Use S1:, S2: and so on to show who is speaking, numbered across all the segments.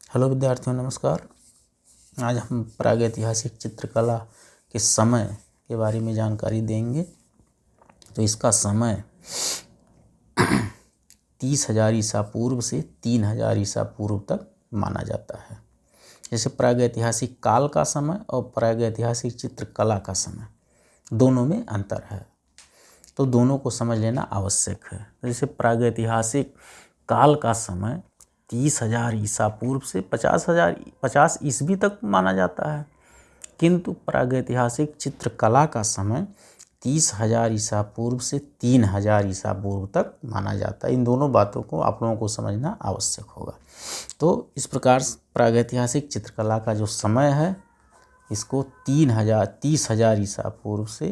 S1: Hello विद्यार्थियों, नमस्कार। आज हम प्रागैतिहासिक चित्रकला के समय के बारे में जानकारी देंगे। तो इसका समय 30,000 ईसा पूर्व से 3,000 ईसा पूर्व तक माना जाता है। जैसे प्रागैतिहासिक काल का समय और प्रागैतिहासिक चित्रकला का समय दोनों में अंतर है, तो दोनों को समझ लेना आवश्यक है। जैसे प्रागैतिहासिक काल का समय 30,000 ईसा पूर्व से 50 ईस्वी तक माना जाता है, किंतु प्रागैतिहासिक चित्रकला का समय 30,000 ईसा पूर्व से 3,000 ईसा पूर्व तक माना जाता है। इन दोनों बातों को आप लोगों को समझना आवश्यक होगा। तो इस प्रकार प्रागैतिहासिक चित्रकला का जो समय है, इसको 30,000 ईसा पूर्व से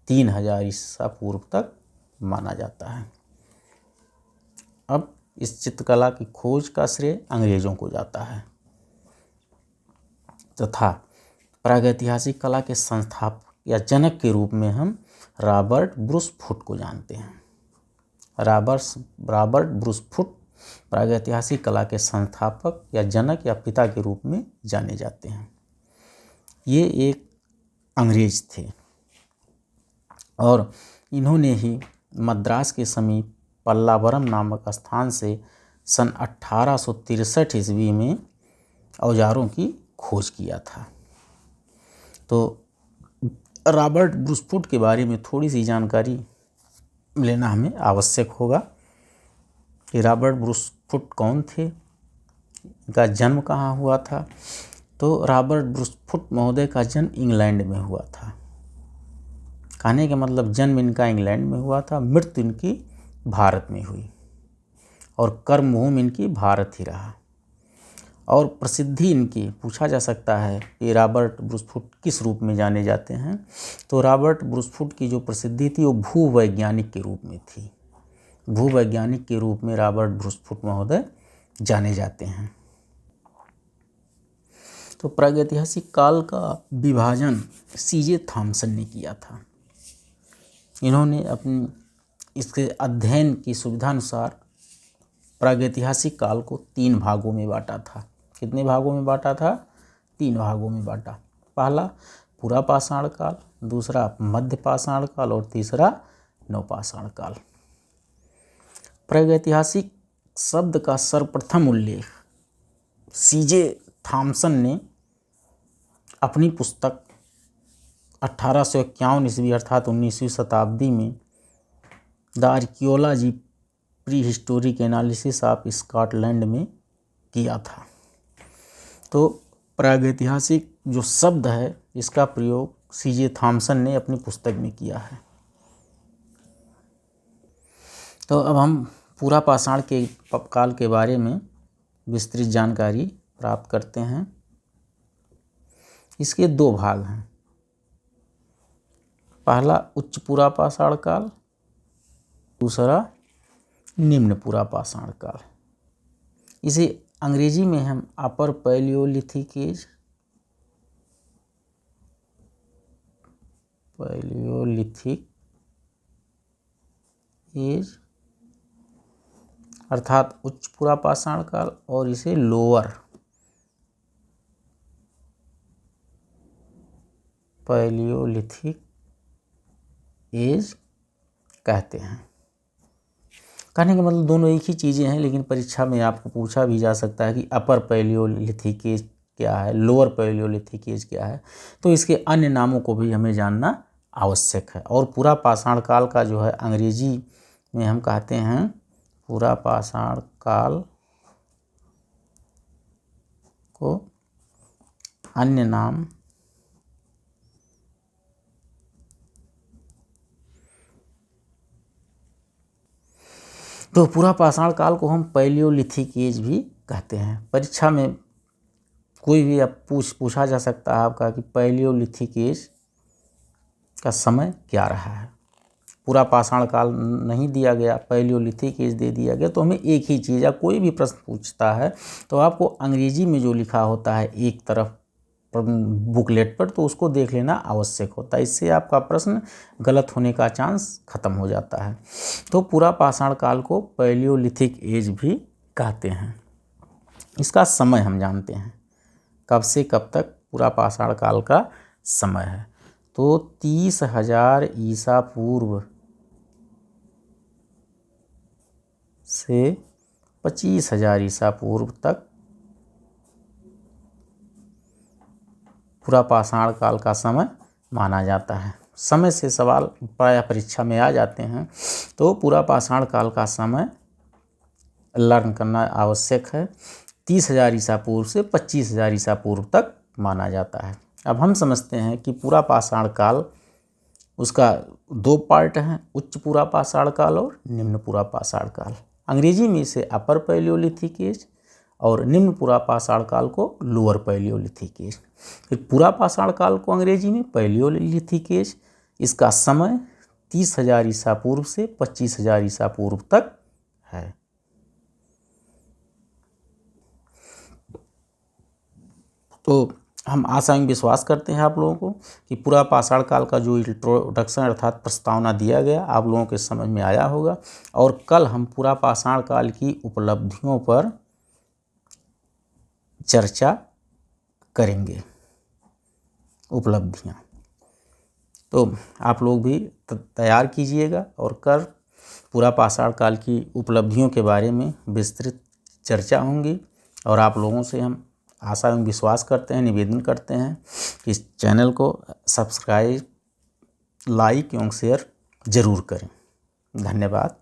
S1: 3,000 ईसा पूर्व तक माना जाता है। अब इस चित्रकला की खोज का श्रेय अंग्रेजों को जाता है तथा प्रागैतिहासिक कला के संस्थापक या जनक के रूप में हम रॉबर्ट ब्रूस फुट को जानते हैं। रॉबर्ट ब्रूस फुट प्रागैतिहासिक कला के संस्थापक या जनक या पिता के रूप में जाने जाते हैं। ये एक अंग्रेज थे और इन्होंने ही मद्रास के समीप पल्लावरम नामक स्थान से सन 1863 ईस्वी में औजारों की खोज किया था। तो रॉबर्ट ब्रूस फुट के बारे में थोड़ी सी जानकारी लेना हमें आवश्यक होगा कि रॉबर्ट ब्रूस फुट कौन थे, इनका जन्म कहाँ हुआ था। तो रॉबर्ट ब्रूस फुट महोदय का जन्म इंग्लैंड में हुआ था। कहने का मतलब जन्म इनका इंग्लैंड में हुआ था, मृत्यु इनकी भारत में हुई और कर्मभूमि इनकी भारत ही रहा। और प्रसिद्धि इनकी पूछा जा सकता है कि रॉबर्ट ब्रूस फुट किस रूप में जाने जाते हैं। तो रॉबर्ट ब्रूस फुट की जो प्रसिद्धि थी वो भूवैज्ञानिक के रूप में थी। भूवैज्ञानिक के रूप में रॉबर्ट ब्रूस फुट महोदय जाने जाते हैं। तो प्रागैतिहासिक काल का विभाजन सीजे थॉमसन ने किया था। इन्होंने अपनी इसके अध्ययन की सुविधानुसार प्रागैतिहासिक काल को 3 भागों में बांटा था। कितने भागों में बांटा था? 3 भागों में बांटा। पहला पुरा पाषाण काल, दूसरा मध्य पाषाण काल और तीसरा नवपाषाण काल। प्रागैतिहासिक शब्द का सर्वप्रथम उल्लेख सीजे थॉमसन ने अपनी पुस्तक 1851 ईस्वी अर्थात 19वीं शताब्दी में the archaeology pre historic analysis of Scotland में किया था। तो प्रागैतिहासिक जो शब्द है, इसका प्रयोग सीजे थॉमसन ने अपनी पुस्तक में किया है। तो अब हम पूरा पाषाण के काल के बारे में विस्तृत जानकारी प्राप्त करते हैं। इसके 2 भाग हैं। पहला उच्च पुरा पाषाण काल, दूसरा निम्न पुरा पाषाण काल। इसे अंग्रेजी में हम अपर पैलियोलिथिक एज अर्थात उच्च पुरा पाषाण काल और इसे लोअर पैलियोलिथिक एज कहते हैं। कहने का मतलब दोनों एक ही चीज़ें हैं, लेकिन परीक्षा में आपको पूछा भी जा सकता है कि अपर पैलियोलिथिक एज क्या है, लोअर पैलियोलिथिक एज क्या है। तो इसके अन्य नामों को भी हमें जानना आवश्यक है। और पूरा पाषाण काल का जो है अंग्रेजी में हम कहते हैं पूरा पाषाण काल को अन्य नाम तो पूरा पाषाण काल को हम पैलियोलिथिक एज भी कहते हैं। परीक्षा में कोई भी अब पूछा जा सकता है आपका कि पैलियोलिथिक एज का समय क्या रहा है। पूरा पाषाण काल नहीं दिया गया, पैलियोलिथिक एज दे दिया गया, तो हमें एक ही चीज़ या कोई भी प्रश्न पूछता है तो आपको अंग्रेजी में जो लिखा होता है एक तरफ बुकलेट पर, तो उसको देख लेना आवश्यक होता है। इससे आपका प्रश्न गलत होने का चांस खत्म हो जाता है। तो पूरा पाषाण काल को पैलियोलिथिक एज भी कहते हैं। इसका समय हम जानते हैं, कब से कब तक पूरा पाषाण काल का समय है। तो 30,000 ईसा पूर्व से 25,000 ईसा पूर्व तक पूरा पाषाण काल का समय माना जाता है। समय से सवाल प्रायः परीक्षा में आ जाते हैं, तो पूरा पाषाण काल का समय लर्न करना आवश्यक है। 30,000 ईसा पूर्व से 25,000 ईसा पूर्व तक माना जाता है। अब हम समझते हैं कि पूरा पाषाण काल, उसका 2 पार्ट हैं, उच्च पूरा पाषाण काल और निम्न पूरा पाषाण काल। अंग्रेजी में इसे अपर पैलियोलिथिक एज और निम्न पूरा पाषाण काल को लोअर पैलियोलिथिक एज। फिर पूरा पाषाण काल को अंग्रेजी में पैलियोलिथिक एज। इसका समय 30,000 ईसा पूर्व से 25,000 ईसा पूर्व तक है। तो हम आशा एवं विश्वास करते हैं आप लोगों को कि पूरा पाषाण काल का जो इंट्रोडक्शन अर्थात प्रस्तावना दिया गया आप लोगों के समझ में आया होगा। और कल हम पूरा पाषाण काल की उपलब्धियों पर चर्चा करेंगे। उपलब्धियां तो आप लोग भी तैयार कीजिएगा और कल पूरा पाषाण काल की उपलब्धियों के बारे में विस्तृत चर्चा होंगी। और आप लोगों से हम आशा एवं विश्वास करते हैं, निवेदन करते हैं कि इस चैनल को सब्सक्राइब, लाइक एवं शेयर जरूर करें। धन्यवाद।